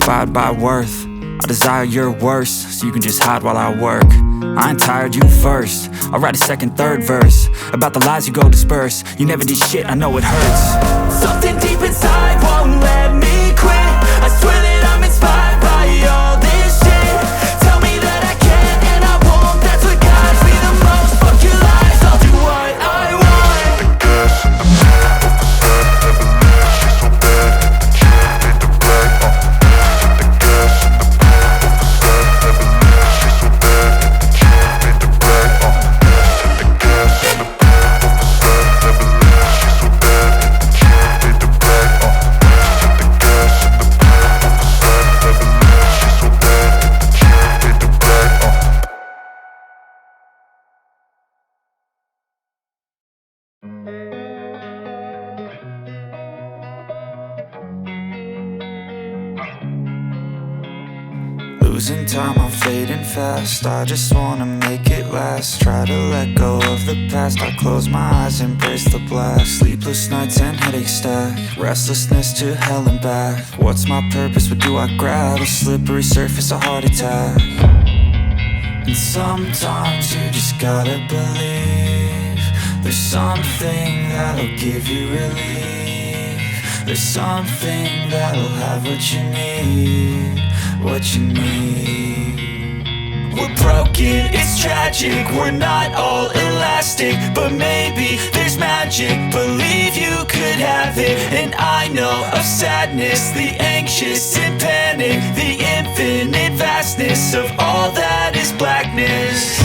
abide by worth. I desire your worst, so you can just hide while I work. I ain't tired, you first. I'll write a second, third verse about the lies you go disperse. You never did shit, I know it hurts. Something deep inside won't let me quit. I swear that I'm inspired by all this shit. Tell me that I can and I won't. That's what guides me the most. Fuck your lies, I'll do what I want. The gas in the back of the set. Never leave, she's so bad. Can't fade the black. The gas in the back of the set. Never leave, she's so bad. Can't fade the black. The gas in the back of the set. Never leave, she's so bad. Can't fade the black. The gas in the back of the set. Never leave, she's so bad. Can't fade the black. Losing time, I'm fading fast. I just wanna make it last. Try to let go of the past. I close my eyes, embrace the blast. Sleepless nights and headaches stack. Restlessness to hell and back. What's my purpose? What do I grab? A slippery surface, a heart attack. And sometimes you just gotta believe there's something that'll give you relief. There's something that'll have what you need. What you need. We're broken, it's tragic. We're not all elastic, but maybe there's magic. Believe you could have it. And I know of sadness, the anxious and panic, the infinite vastness of all that is blackness.